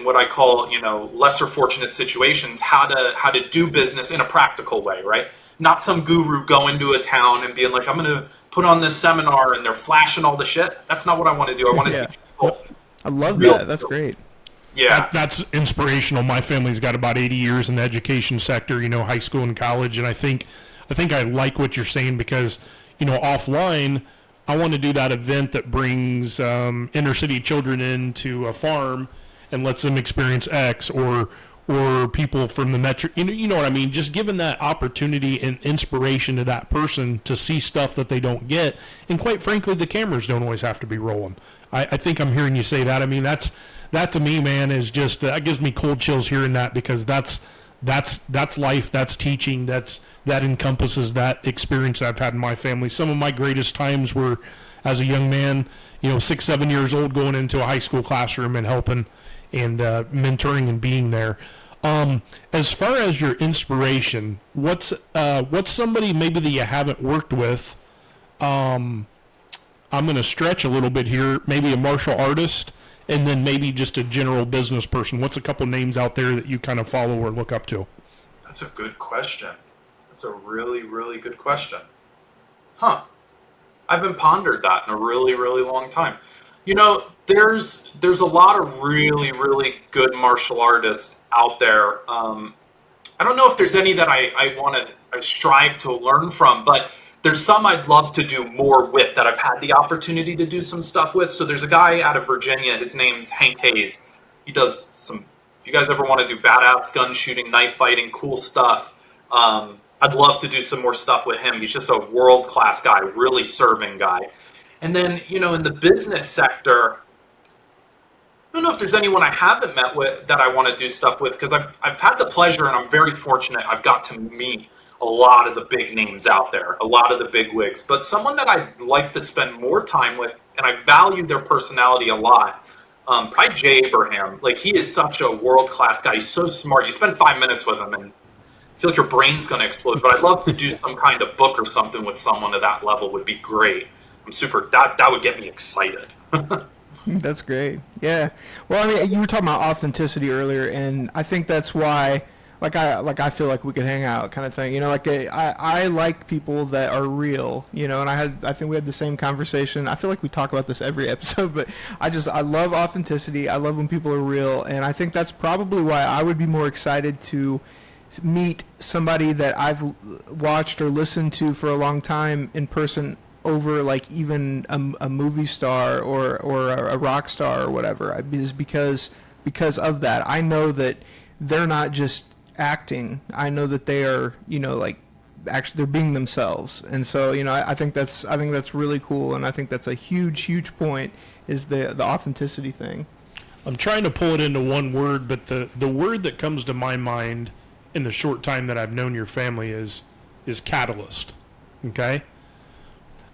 what I call, lesser fortunate situations, how to do business in a practical way, right? Not some guru going to a town and being like, I'm going to put on this seminar and they're flashing all the shit. That's not what I want to do. I want to teach people. I love that. That's great. Yeah, that's inspirational. My family's got about 80 years in the education sector, high school and college, and I think I like what you're saying because, offline, I want to do that event that brings inner city children into a farm and lets them experience X, or people from the metro. You know what I mean? Just giving that opportunity and inspiration to that person to see stuff that they don't get, and quite frankly, the cameras don't always have to be rolling. I think I'm hearing you say that. I mean, that to me, man, is just that gives me cold chills hearing that because that's life, that's teaching, that encompasses that experience I've had in my family. Some of my greatest times were as a young man, 6, 7 years old, going into a high school classroom and helping and mentoring and being there. As far as your inspiration, what's somebody maybe that you haven't worked with? I'm going to stretch a little bit here. Maybe a martial artist, and then maybe just a general business person. What's a couple names out there that you kind of follow or look up to? That's a good question. That's a really, really good question. Huh. I haven't pondered that in a really, really long time. There's a lot of really, really good martial artists out there. I don't know if there's any that I strive to learn from, but there's some I'd love to do more with that I've had the opportunity to do some stuff with. So there's a guy out of Virginia. His name's Hank Hayes. He does some If you guys ever want to do badass gun shooting, knife fighting, cool stuff, I'd love to do some more stuff with him. He's just a world-class guy, really serving guy. And then, in the business sector, I don't know if there's anyone I haven't met with that I want to do stuff with, because I've had the pleasure, and I'm very fortunate, I've got to meet a lot of the big names out there, a lot of the big wigs. But someone that I'd like to spend more time with, and I value their personality a lot, probably Jay Abraham. Like, he is such a world-class guy. He's so smart. You spend 5 minutes with him, and I feel like your brain's going to explode. But I'd love to do some kind of book or something with someone at that level. Would be great. That would get me excited. That's great. Yeah. Well, I mean, you were talking about authenticity earlier, and I think that's why, I feel like we could hang out, kind of thing. I like people that are real. And I think we had the same conversation. I feel like we talk about this every episode, but I love authenticity. I love when people are real, and I think that's probably why I would be more excited to meet somebody that I've watched or listened to for a long time in person over like even a movie star or a rock star or whatever, is because of that. I know that they're not just acting. I know that they are, actually they're being themselves. And so, I think that's really cool, and I think that's a huge point, is the authenticity thing. I'm trying to pull it into one word, but the word that comes to my mind in the short time that I've known your family is catalyst. Okay?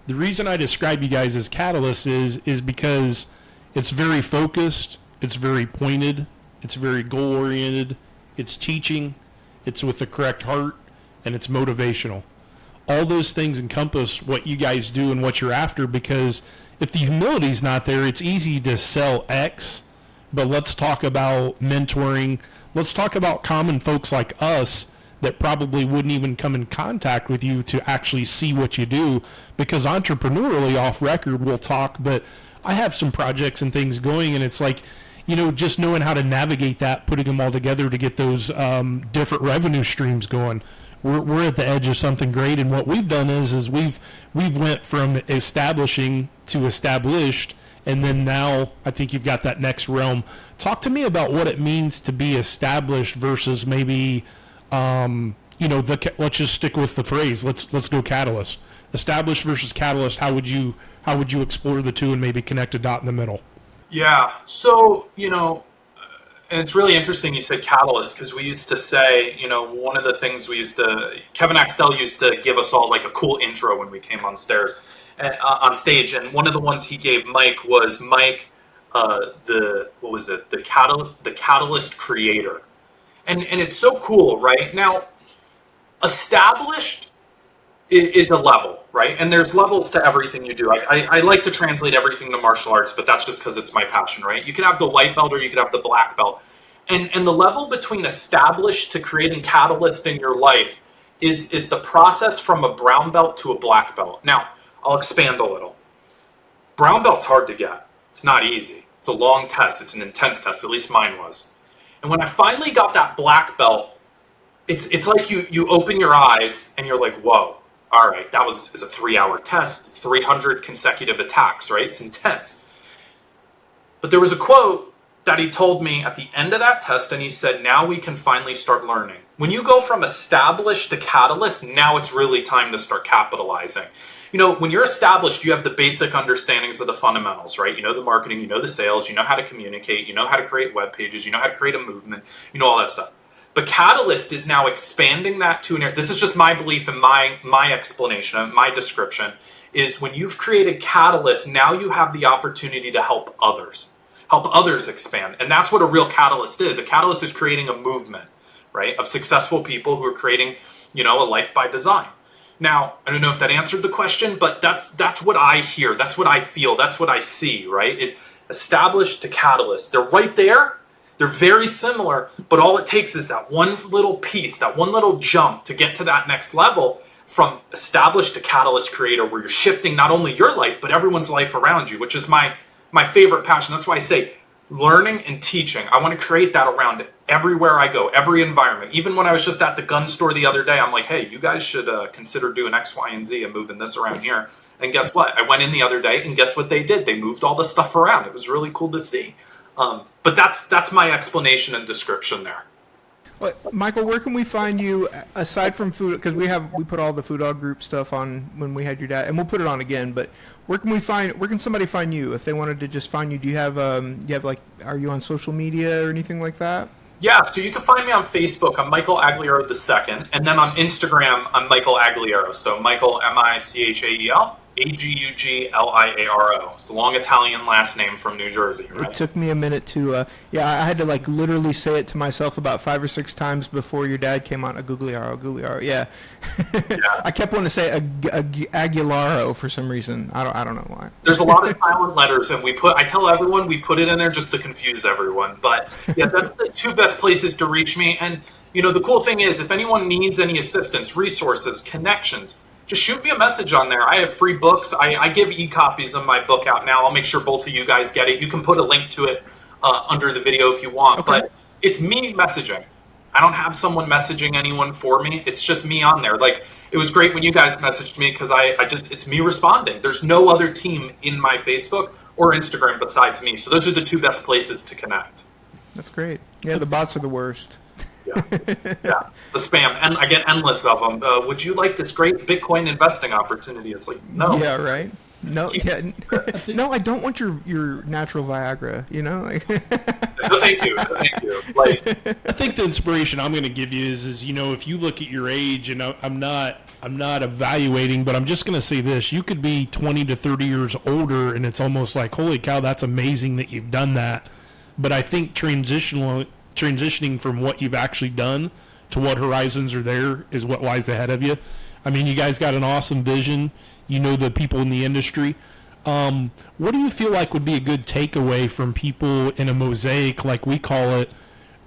The reason I describe you guys as catalyst is because it's very focused, it's very pointed, it's very goal-oriented, it's teaching, it's with the correct heart, and it's motivational. All those things encompass what you guys do and what you're after, because if the humility's not there, it's easy to sell X, but let's talk about mentoring. Let's talk about common folks like us that probably wouldn't even come in contact with you to actually see what you do, because entrepreneurially off record we'll talk, but I have some projects and things going, and it's like, just knowing how to navigate that, putting them all together to get those different revenue streams going. We're at the edge of something great, and what we've done is we've went from establishing to established, and then now I think you've got that next realm. Talk to me about what it means to be established versus maybe let's just stick with the phrase. Let's go catalyst. Established versus catalyst. How would you explore the two and maybe connect a dot in the middle? Yeah. So, and it's really interesting you said catalyst, because we used to say, one of the things Kevin Axtell used to give us all like a cool intro when we came on stage. And one of the ones he gave Mike was the catalyst creator. And it's so cool, right? Now, established is a level, right? And there's levels to everything you do. I like to translate everything to martial arts, but that's just because it's my passion, right? You can have the white belt or you could have the black belt. And the level between established to creating catalyst in your life is the process from a brown belt to a black belt. Now, I'll expand a little. Brown belt's hard to get. It's not easy. It's a long test. It's an intense test. At least mine was. And when I finally got that black belt, it's like you open your eyes and you're like, whoa, all right, is a 3-hour test, 300 consecutive attacks, right? It's intense. But there was a quote that he told me at the end of that test, and he said, now we can finally start learning. When you go from established to catalyst, now it's really time to start capitalizing. When you're established, you have the basic understandings of the fundamentals, right? You know the marketing, you know the sales, you know how to communicate, you know how to create web pages, you know how to create a movement, you know all that stuff. But catalyst is now expanding that to an area. This is just my belief and my explanation, my description, is when you've created catalyst, now you have the opportunity to help others expand. And that's what a real catalyst is. A catalyst is creating a movement, right, of successful people who are creating, a life by design. Now, I don't know if that answered the question, but that's what I hear. That's what I feel. That's what I see, right, is established to catalyst. They're right there. They're very similar, but all it takes is that one little piece, that one little jump to get to that next level from established to catalyst creator, where you're shifting not only your life, but everyone's life around you, which is my favorite passion. That's why I say learning and teaching. I want to create that around everywhere I go, every environment. Even when I was just at the gun store the other day, I'm like, hey, you guys should consider doing X, Y, and Z and moving this around here. And guess what? I went in the other day, and guess what they did? They moved all the stuff around. It was really cool to see. But that's my explanation and description there. Well, Michael, where can we find you aside from food? Because we put all the FuDog Group stuff on when we had your dad, and we'll put it on again. But where can somebody find you if they wanted to just find you? Do you have like, are you on social media or anything like that? Yeah, so you can find me on Facebook. I'm Michael Agugliaro II, and then on Instagram, I'm Michael Agugliaro. So Michael, Michael, Agugliaro. It's a long Italian last name from New Jersey, right? It took me a minute to, I had to like literally say it to myself about 5 or 6 times before your dad came on. Agugliaro, yeah. I kept wanting to say Aguilaro for some reason. I don't know why. There's a lot of silent letters, and I tell everyone we put it in there just to confuse everyone. But yeah, that's the 2 best places to reach me. And the cool thing is, if anyone needs any assistance, resources, connections, just shoot me a message on there. I have free books. I give e-copies of my book out now. I'll make sure both of you guys get it. You can put a link to it under the video if you want. Okay. But it's me messaging. I don't have someone messaging anyone for me. It's just me on there. Like, it was great when you guys messaged me because it's me responding. There's no other team in my Facebook or Instagram besides me. So those are the 2 best places to connect. That's great. Yeah, the bots are the worst. Yeah, the spam, and I get endless of them. Would you like this great Bitcoin investing opportunity? It's like, no. Yeah, right. No, no, I don't want your natural Viagra. No, thank you. Like, I think the inspiration I'm going to give you is if you look at your age, and I'm not evaluating, but I'm just going to say this: you could be 20 to 30 years older, and it's almost like, holy cow, that's amazing that you've done that. But I think transitioning from what you've actually done to what horizons are there is what lies ahead of you. I mean, you guys got an awesome vision. The people in the industry. What do you feel like would be a good takeaway from people in a mosaic, like we call it,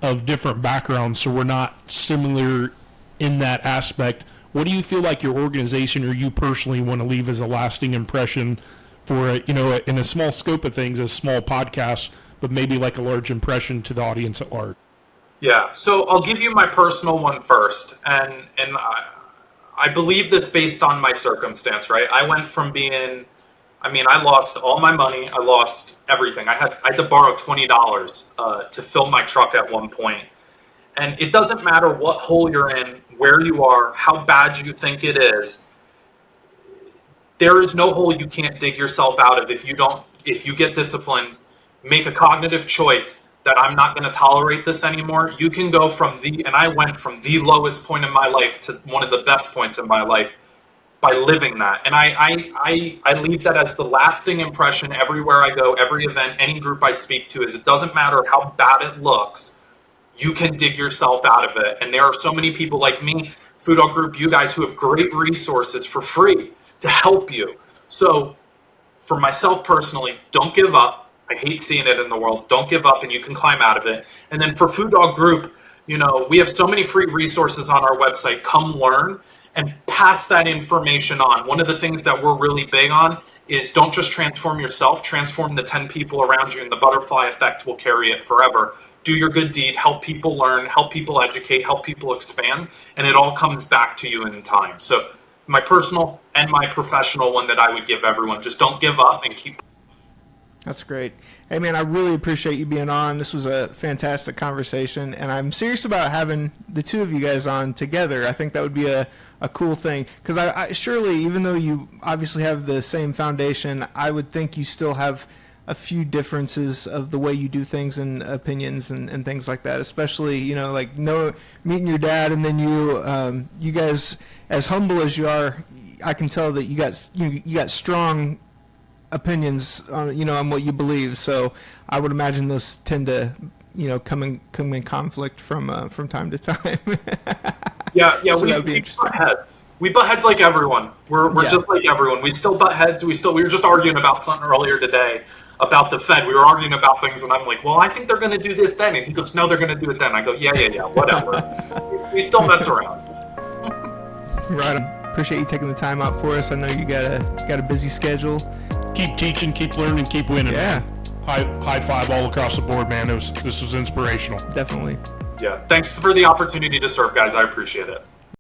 of different backgrounds, so we're not similar in that aspect? What do you feel like your organization or you personally want to leave as a lasting impression for, in a small scope of things, a small podcast, but maybe like a large impression to the audience at large? Yeah, so I'll give you my personal one first, and I believe this based on my circumstance, right? I went from I lost all my money, I lost everything. I had to borrow $20 to fill my truck at one point. And it doesn't matter what hole you're in, where you are, how bad you think it is. There is no hole you can't dig yourself out of if you get disciplined, make a cognitive choice that I'm not going to tolerate this anymore. You can go and I went from the lowest point in my life to one of the best points in my life by living that. And I leave that as the lasting impression everywhere I go, every event, any group I speak to, is it doesn't matter how bad it looks, you can dig yourself out of it. And there are so many people like me, FuDog Group, you guys, who have great resources for free to help you. So for myself personally, don't give up. I hate seeing it in the world. Don't give up, and you can climb out of it. And then for FuDog Group, we have so many free resources on our website. Come learn and pass that information on. One of the things that we're really big on is don't just transform yourself, transform the 10 people around you, and the butterfly effect will carry it forever. Do your good deed, help people learn, help people educate, help people expand, and it all comes back to you in time. So my personal and my professional one that I would give everyone, just don't give up and keep. That's great. Hey, man, I really appreciate you being on. This was a fantastic conversation, and I'm serious about having the 2 of you guys on together. I think that would be a cool thing, because I surely, even though you obviously have the same foundation, I would think you still have a few differences of the way you do things and opinions and things like that, especially, meeting your dad, and then you guys, as humble as you are, I can tell that you got strong opinions on what you believe. So I would imagine those tend to come in conflict from time to time. yeah So we butt heads. We butt heads like everyone. We're just like everyone. We still butt heads. We were just arguing about something earlier today about the Fed. We were arguing about things, and I'm like, well, I think they're going to do this then, and he goes, no, they're going to do it then. I go, yeah, whatever. We still mess around. Right. Appreciate you taking the time out for us. I know you got a busy schedule. Keep teaching, keep learning, keep winning. Yeah. High five all across the board, man. This was inspirational. Definitely. Yeah. Thanks for the opportunity to serve, guys. I appreciate it.